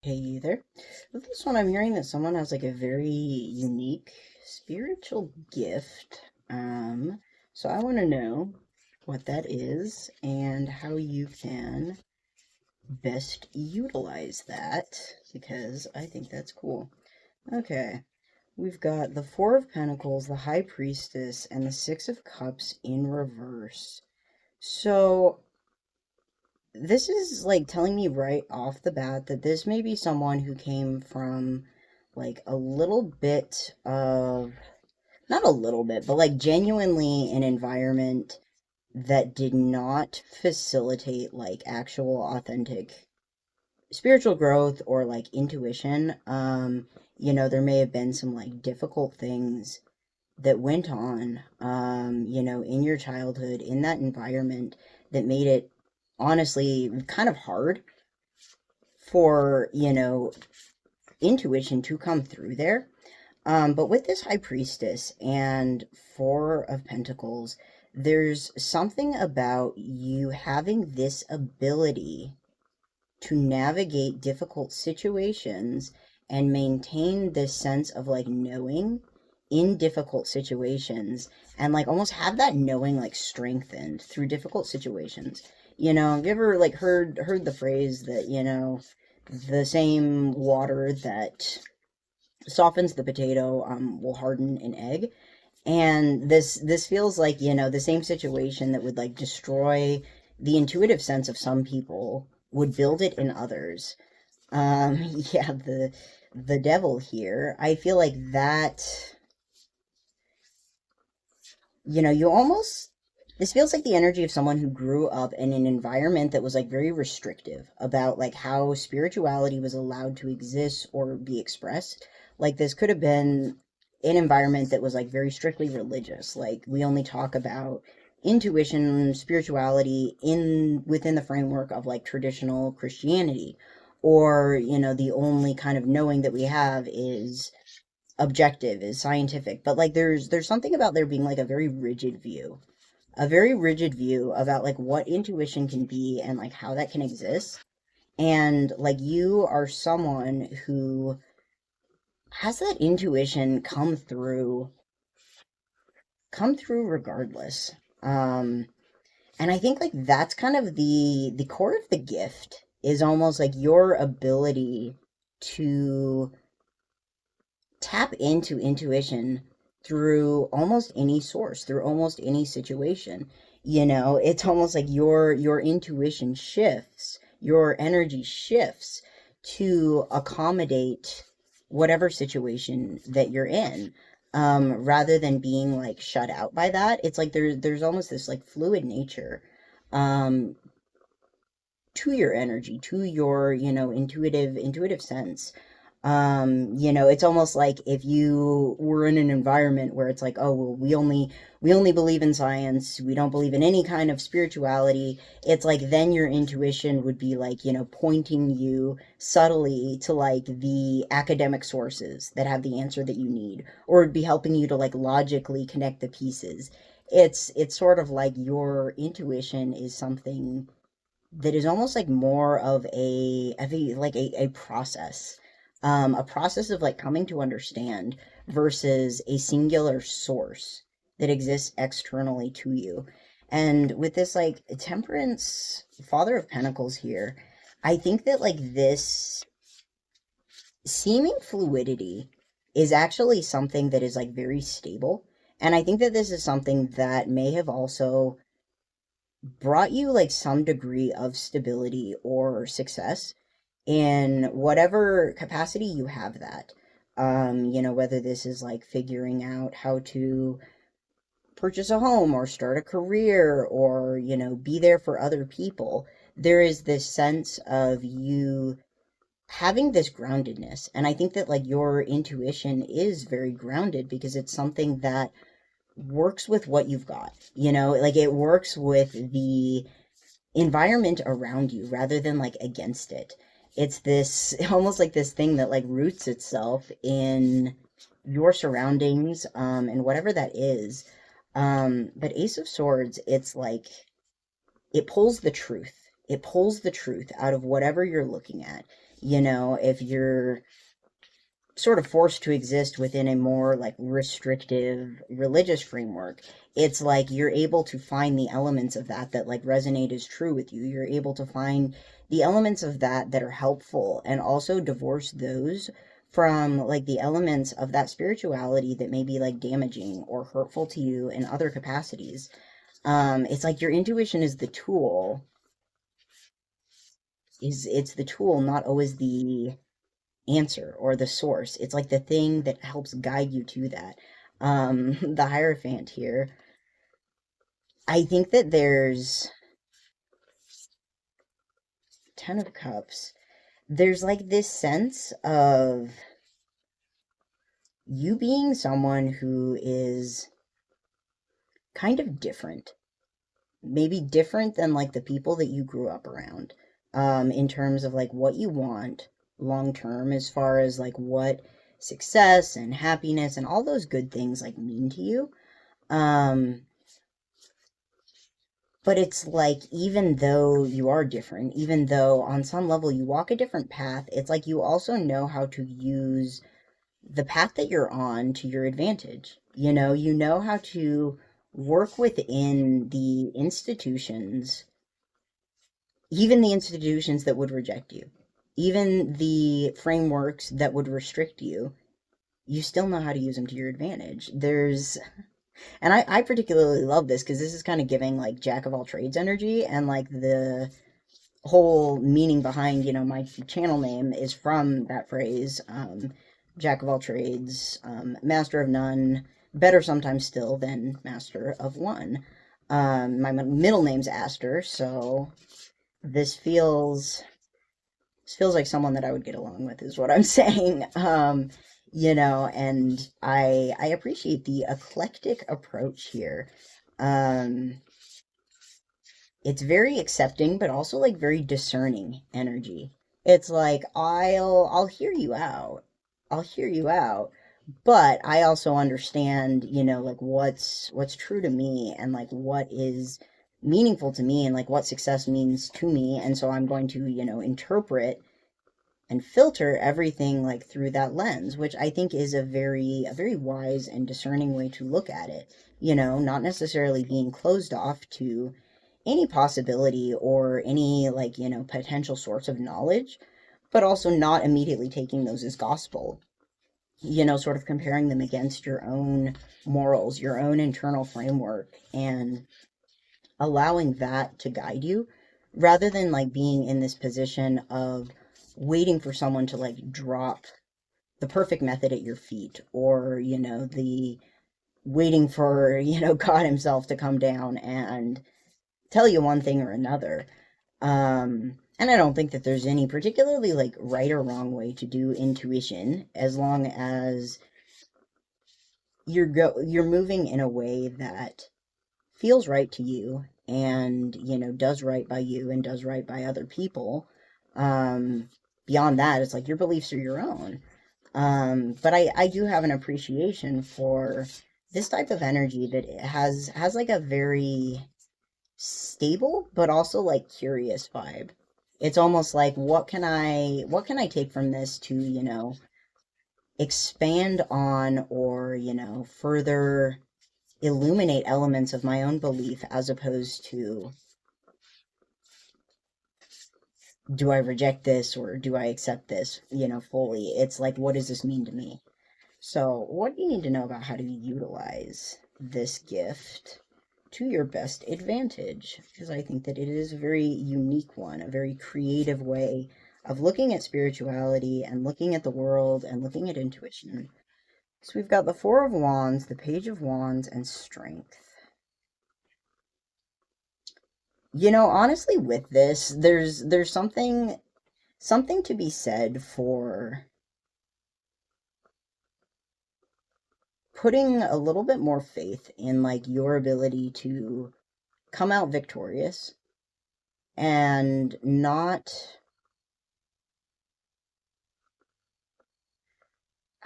Hey there. With this one, I'm hearing that someone has like a very unique spiritual gift. So I want to know what that is and how you can best utilize that because I think that's cool. Okay, we've got the Four of Pentacles, the High Priestess, and the Six of Cups in reverse. So this is like telling me right off the bat that this may be someone who came from like a little bit of, not a little bit, but like genuinely an environment that did not facilitate like actual authentic spiritual growth or like intuition. There may have been some like difficult things that went on, in your childhood, in that environment that made it honestly kind of hard for, intuition to come through there. But with this High Priestess and Four of Pentacles, there's something about you having this ability to navigate difficult situations and maintain this sense of like knowing in difficult situations and like almost have that knowing like strengthened through difficult situations. Have you ever like heard the phrase that, the same water that softens the potato will harden an egg? And this feels like, the same situation that would like destroy the intuitive sense of some people would build it in others. Yeah, the devil here. I feel like that, you almost, this feels like the energy of someone who grew up in an environment that was like very restrictive about like how spirituality was allowed to exist or be expressed. Like this could have been an environment that was like very strictly religious. Like we only talk about intuition, spirituality in within the framework of like traditional Christianity. Or, the only kind of knowing that we have is objective, is scientific. But like there's something about there being like a very rigid view about like what intuition can be and like how that can exist. And like you are someone who has that intuition come through regardless. Um and I think like that's kind of the core of the gift is almost like your ability to tap into intuition through almost any source, through almost any situation. It's almost like your intuition shifts, your energy shifts to accommodate whatever situation that you're in. Rather than being like shut out by that, it's like there's almost this like fluid nature um to your energy, to your, intuitive sense. It's almost like if you were in an environment where it's like, oh, well, we only believe in science, we don't believe in any kind of spirituality. It's like then your intuition would be like, pointing you subtly to like the academic sources that have the answer that you need, or it'd be helping you to like logically connect the pieces. It's sort of like your intuition is something that is almost like more of a process, a process of like coming to understand versus a singular source that exists externally to you. And with this like temperance, Father of Pentacles here, I think that like this seeming fluidity is actually something that is like very stable. And I think that this is something that may have also brought you like some degree of stability or success in whatever capacity you have that. Whether this is like figuring out how to purchase a home or start a career or, be there for other people, there is this sense of you having this groundedness. And I think that like your intuition is very grounded because it's something that works with what you've got. Like it works with the environment around you rather than like against it. It's this almost like this thing that like roots itself in your surroundings, and whatever that is. But Ace of Swords, it's like it pulls the truth. It pulls the truth out of whatever you're looking at. If you're sort of forced to exist within a more like restrictive religious framework, it's like you're able to find the elements of that that like resonate as true with you. You're able to find the elements of that that are helpful, and also divorce those from like the elements of that spirituality that may be like damaging or hurtful to you in other capacities. It's like your intuition is the tool, is it's the tool, not always the answer or the source. It's like the thing that helps guide you to that. The Hierophant here, I think that there's Ten of Cups. There's like this sense of you being someone who is kind of different, maybe different than like the people that you grew up around, in terms of like what you want long term, as far as like what success and happiness and all those good things like mean to you. Um, but it's like, even though you are different, even though on some level you walk a different path, it's like you also know how to use the path that you're on to your advantage. You know how to work within the institutions, even the institutions that would reject you, even the frameworks that would restrict you. You still know how to use them to your advantage. And I particularly love this because this is kind of giving like jack of all trades energy, and like the whole meaning behind, my channel name is from that phrase, jack of all trades, master of none, better sometimes still than master of one. My middle name's Aster, so this feels this feels like someone that I would get along with, is what I'm saying. And I appreciate the eclectic approach here. Um, it's very accepting, but also like very discerning energy. It's like I'll hear you out. I'll hear you out, but I also understand, like what's true to me, and like what is meaningful to me, and like what success means to me, and so I'm going to, interpret and filter everything like through that lens, which I think is a very wise and discerning way to look at it. Not necessarily being closed off to any possibility or any like, potential source of knowledge, but also not immediately taking those as gospel. Sort of comparing them against your own morals, your own internal framework, and allowing that to guide you, rather than like being in this position of waiting for someone to like drop the perfect method at your feet, or the waiting for God himself to come down and tell you one thing or another. And I don't think that there's any particularly like right or wrong way to do intuition, as long as you're moving in a way that feels right to you, and does right by you and does right by other people. um Beyond that, it's like your beliefs are your own. But I do have an appreciation for this type of energy that has like a very stable but also like curious vibe. It's almost like, what can I take from this to expand on, or further illuminate elements of my own belief, as opposed to, do I reject this or do I accept this, fully. It's like, what does this mean to me? So, what do you need to know about how to utilize this gift to your best advantage? Because I think that it is a very unique one, a very creative way of looking at spirituality and looking at the world and looking at intuition. So we've got the Four of Wands, the Page of Wands, and Strength. Honestly, with this, there's something to be said for putting a little bit more faith in like your ability to come out victorious, and not,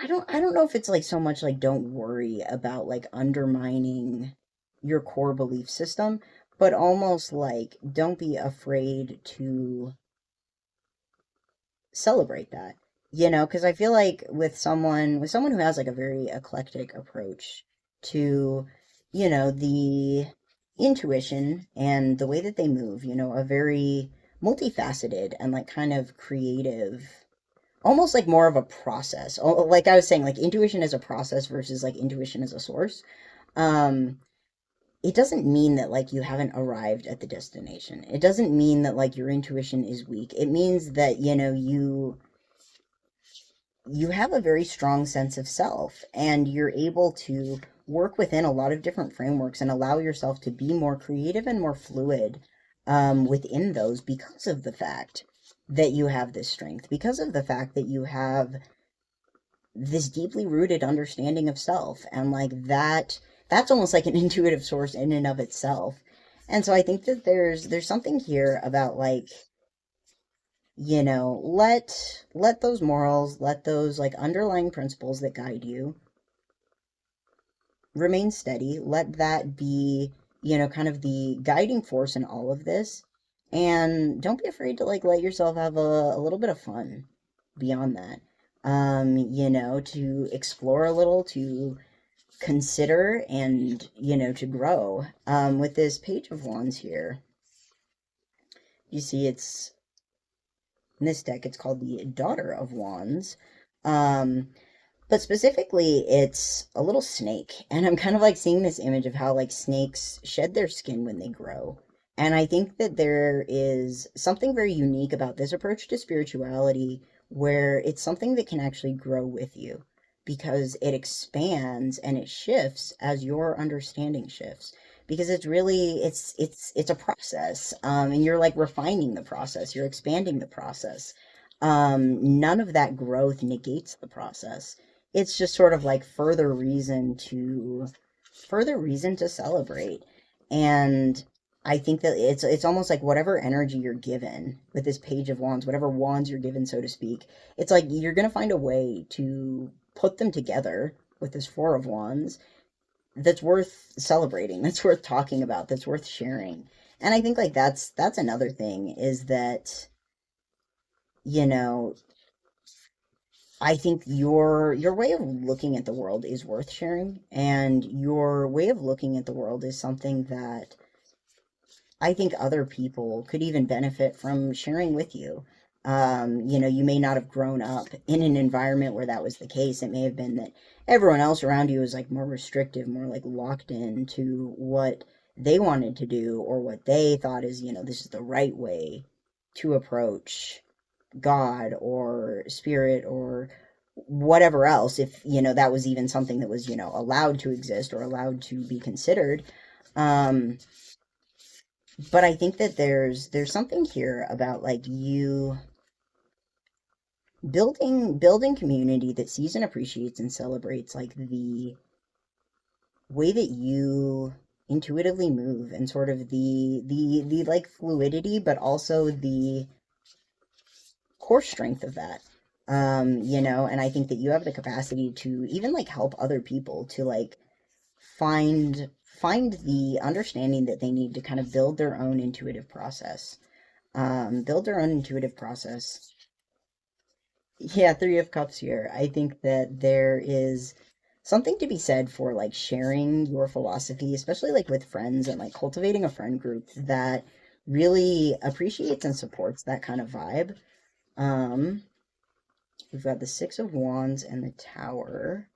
I don't know if it's like so much like, don't worry about like undermining your core belief system, but almost like, don't be afraid to celebrate that. Because I feel like with someone who has like a very eclectic approach to, the intuition and the way that they move, a very multifaceted and like kind of creative, almost like more of a process. Like I was saying, like intuition as a process versus like intuition as a source. Um, it doesn't mean that like you haven't arrived at the destination. It doesn't mean that like your intuition is weak. It means that, you have a very strong sense of self and you're able to work within a lot of different frameworks and allow yourself to be more creative and more fluid within those because of the fact that you have this strength, because of the fact that you have this deeply rooted understanding of self. And like that's almost like an intuitive source in and of itself. And so I think that there's something here about like, let those morals, let those like underlying principles that guide you remain steady. Let that be, kind of the guiding force in all of this. And don't be afraid to like let yourself have a little bit of fun beyond that. To explore a little, to consider, and, to grow. With this Page of Wands here, you see it's in this deck, it's called the Daughter of Wands. Um, but specifically, it's a little snake. And I'm kind of like seeing this image of how like snakes shed their skin when they grow. And I think that there is something very unique about this approach to spirituality where it's something that can actually grow with you because it expands and it shifts as your understanding shifts. Because it's really it's a process, and you're like refining the process, you're expanding the process. None of that growth negates the process. It's just sort of like further reason to celebrate. And I think that it's almost like whatever energy you're given with this Page of Wands, whatever wands you're given, so to speak, it's like you're gonna find a way to put them together with this Four of Wands that's worth celebrating, that's worth talking about, that's worth sharing. And I think like that's another thing is that, you know, I think your way of looking at the world is worth sharing, and your way of looking at the world is something that I think other people could even benefit from sharing with you. You may not have grown up in an environment where that was the case. It may have been that everyone else around you was like more restrictive, more like locked into what they wanted to do or what they thought is, this is the right way to approach God or spirit or whatever else, if, that was even something that was, allowed to exist or allowed to be considered. Um, but I think that there's something here about like you building community that sees and appreciates and celebrates like the way that you intuitively move and sort of the like fluidity, but also the core strength of that. And I think that you have the capacity to even like help other people to like find the understanding that they need to kind of build their own intuitive process. Build their own intuitive process. Yeah, Three of Cups here. I think that there is something to be said for like sharing your philosophy, especially like with friends and like cultivating a friend group that really appreciates and supports that kind of vibe. Um, we've got the Six of Wands and the Tower.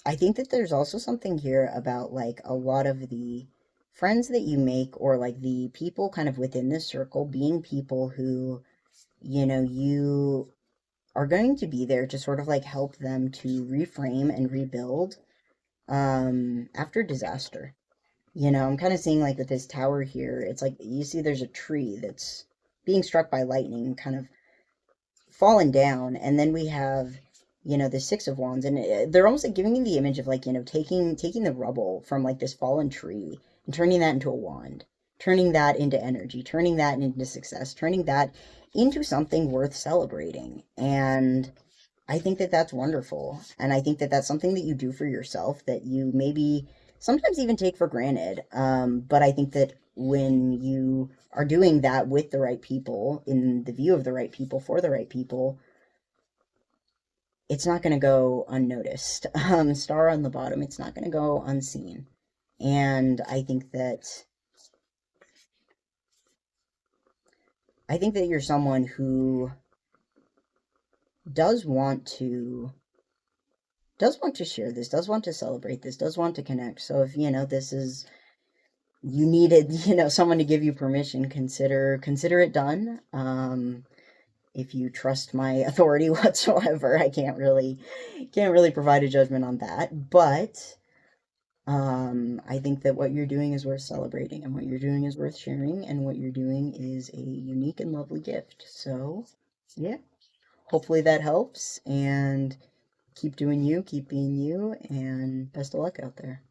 I think that there's also something here about like a lot of the friends that you make or like the people kind of within this circle being people who, you are going to be there to sort of like help them to reframe and rebuild after disaster. I'm kind of seeing like with this tower here, it's like you see there's a tree that's being struck by lightning, kind of fallen down, and then we have the Six of Wands, and they're almost like giving me the image of like taking the rubble from like this fallen tree and turning that into a wand, turning that into energy, turning that into success, turning that into something worth celebrating. And I think that that's wonderful, and I think that that's something that you do for yourself that you maybe sometimes even take for granted. But I think that when you are doing that with the right people, in the view of the right people, for the right people, it's not going to go unnoticed. Star on the bottom, it's not going to go unseen. And I think that you're someone who does want to share this, does want to celebrate this, does want to connect. So if this is, you needed someone to give you permission, consider it done. If you trust my authority whatsoever, I can't really provide a judgment on that, but I think that what you're doing is worth celebrating, and what you're doing is worth sharing, and what you're doing is a unique and lovely gift. So yeah, hopefully that helps, and keep doing you, keep being you, and best of luck out there.